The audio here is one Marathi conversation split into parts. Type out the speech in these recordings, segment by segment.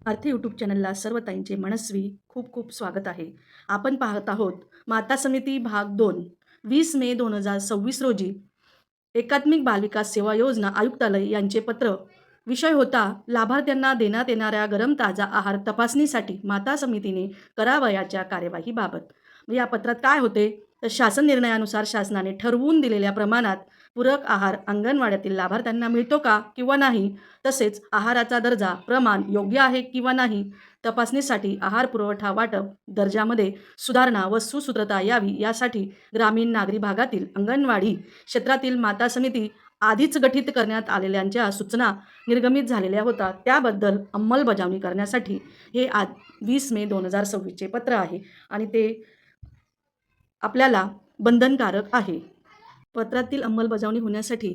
अर्थ यूट्यूब चॅनलला सर्व ताईंचे मनस्वी खूप खूप स्वागत आहे. आपण पाहत आहोत माता समिती भाग 2 20 मे 2026 रोजी एकात्मिक बालविकास सेवा योजना आयुक्तालय यांचे पत्र. विषय होता लाभार्थ्यांना देण्यात येणाऱ्या गरम ताजा आहार तपासणीसाठी माता समितीने करावयाच्या कार्यवाहीबाबत. या पत्रात काय होते तर शासन निर्णयानुसार शासनाने ठरवून दिलेल्या प्रमाणात पूरक आहार अंगणवाड्यातील लाभार्थ्यांना मिळतो का किंवा नाही, तसेच आहाराचा दर्जा प्रमाण योग्य आहे किंवा नाही, तपासणीसाठी आहार पुरवठा वाटप दर्जामध्ये सुधारणा व सुसूत्रता यावी यासाठी ग्रामीण नागरी भागातील अंगणवाडी क्षेत्रातील माता समिती आधीच गठीत करण्यात आलेल्यांच्या सूचना निर्गमित झालेल्या होत्या, त्याबद्दल अंमलबजावणी करण्यासाठी हे आज 20 मे 2026चे पत्र आहे आणि ते आपल्याला बंधनकारक आहे. पत्रातील अंमलबजावणी होण्यासाठी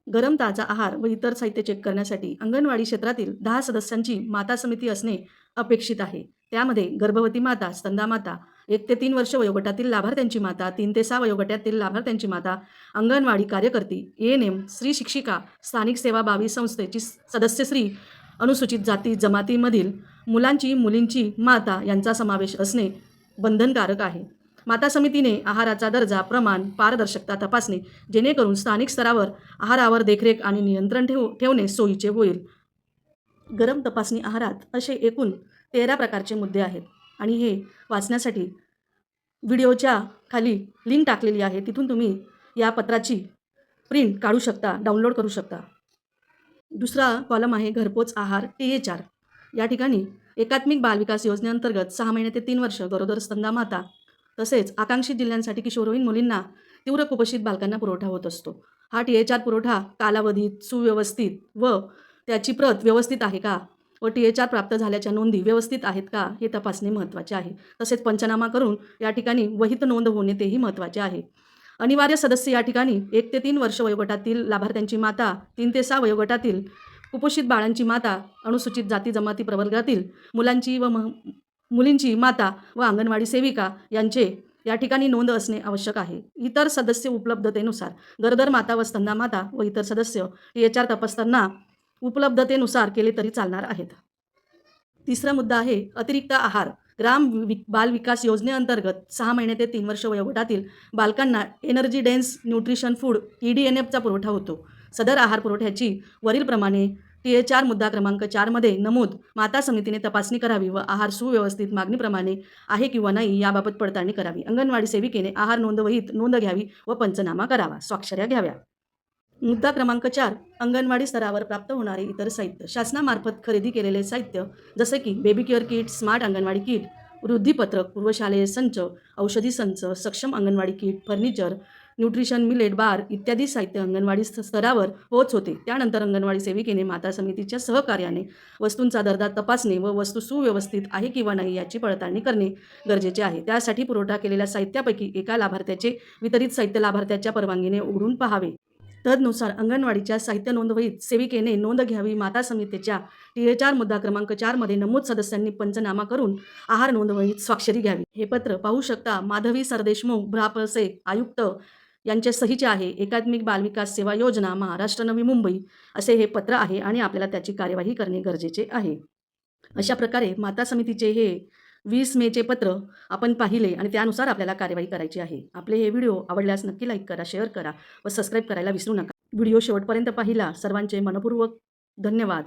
गरम ताजा आहार व इतर साहित्य चेक करण्यासाठी अंगणवाडी क्षेत्रातील 10 सदस्यांची माता समिती असणे अपेक्षित आहे. त्यामध्ये गर्भवती माता, स्तनदा माता, 1 ते 3 वर्ष वयोगटातील लाभार्थ्यांची माता, 3 ते 6 वयोगटातील लाभार्थ्यांची माता, अंगणवाडी कार्यकर्ती, ANM, स्त्री शिक्षिका, स्थानिक सेवा भावी संस्थेची सदस्य, स्त्री, अनुसूचित जाती जमातीमधील मुलींची माता यांचा समावेश असणे बंधनकारक आहे. माता समितीने आहाराचा दर्जा, प्रमाण, पारदर्शकता तपासणे जेणेकरून स्थानिक स्तरावर आहारावर देखरेख आणि नियंत्रण ठेवणे सोयीचे होईल. गरम तपासणी आहारात असे एकूण 13 प्रकारचे मुद्दे आहेत आणि हे वाचण्यासाठी व्हिडिओच्या खाली लिंक टाकलेली आहे, तिथून तुम्ही या पत्राची प्रिंट काढू शकता, डाउनलोड करू शकता. दुसरा कॉलम आहे घरपोच आहार THR. या ठिकाणी एकात्मिक बालविकास योजनेअंतर्गत 6 महिने ते 3 वर्ष गरोदर स्तनदा माता तसेच आकांक्षित जिल्ह्यांसाठी किशोरवयीन मुलींना तीव्र कुपोषित बालकांना पुरवठा होत असतो. हा THR पुरवठा कालावधीत सुव्यवस्थित व त्याची प्रत व्यवस्थित आहे का व THR प्राप्त झाल्याच्या नोंदी व्यवस्थित आहेत का हे तपासणे महत्त्वाचे आहे. तसेच पंचनामा करून या ठिकाणी वहीत नोंद होणे तेही महत्त्वाचे आहे. अनिवार्य सदस्य या ठिकाणी 1 ते 3 वर्ष वयोगटातील लाभार्थ्यांची माता, 3 ते 6 वयोगटातील कुपोषित बाळांची माता, अनुसूचित जाती जमाती प्रवर्गातील मुलांची व मुलींची माता व अंगणवाडी सेविका यांचे या ठिकाणी नोंद असणे आवश्यक आहे. इतर सदस्य उपलब्धतेनुसार गरोदर माता व स्तनदा माता व इतर सदस्य THR तपासताना उपलब्धतेनुसार केले तरी चालणार आहेत. तिसरा मुद्दा आहे अतिरिक्त आहार. बाल विकास योजनेअंतर्गत 6 महिने ते 3 वर्ष वयोगटातील बालकांना energy dense nutrition food EDNF चा पुरवठा होतो. सदर आहार पुरवठ्याची वरीलप्रमाणे THR मुद्दा क्रमांक 4 मध्ये नमूद माता समितीने तपासणी करावी व आहार सुव्यवस्थित मागणीप्रमाणे आहे किंवा नाही याबाबत पडताळणी करावी. अंगणवाडी सेविकेने आहार नोंदवहीत नोंद घ्यावी व पंचनामा करावा, स्वाक्षऱ्या घ्याव्या. मुद्दा क्रमांक 4 अंगणवाडी स्तरावर प्राप्त होणारे इतर साहित्य. शासनामार्फत खरेदी केलेले साहित्य जसे की baby care kit, smart anganwadi kit, वृद्धिपत्रक, पूर्वशालेय संच, औषधी संच, सक्षम anganwadi kit, furniture, nutrition millet bar इत्यादी साहित्य अंगणवाडी स्तरावर पोहोच होते. त्यानंतर अंगणवाडी सेविकेने माता समितीच्या सहकार्याने वस्तूंचा दर्जा तपासणे व वस्तू सुव्यवस्थित आहे किंवा नाही याची पडताळणी करणे गरजेचे आहे. त्यासाठी पुरवठा केलेल्या साहित्यापैकी एका लाभार्थ्याचे वितरित साहित्य लाभार्थ्याच्या परवानगीने उघडून पाहावे. तदनुसार अंगणवाडीच्या साहित्य नोंदवहीत सेविकेने नोंद घ्यावी. माता समितीच्या THR मुद्दा क्रमांक 4 मध्ये नमूद सदस्यांनी पंचनामा करून आहार नोंदवहीत स्वाक्षरी घ्यावी. हे पत्र पाहू शकता. माधवी सरदेशमुख, भ्रापसे, आयुक्त यांच्या सहीचे आहे. एकात्मिक बालविकास सेवा योजना, महाराष्ट्र, नवी मुंबई असे हे पत्र आहे आणि आपल्याला त्याची कार्यवाही करणे गरजेचे आहे. अशा प्रकारे माता समितीचे हे 20 मेचे पत्र आपण पाहिले आणि त्यानुसार आपल्याला कार्यवाही करायची आहे. आपले हे व्हिडिओ आवडल्यास नक्की लाईक करा, शेअर करा व सबस्क्राईब करायला विसरू नका. व्हिडिओ शेवटपर्यंत पाहिला सर्वांचे मनपूर्वक धन्यवाद.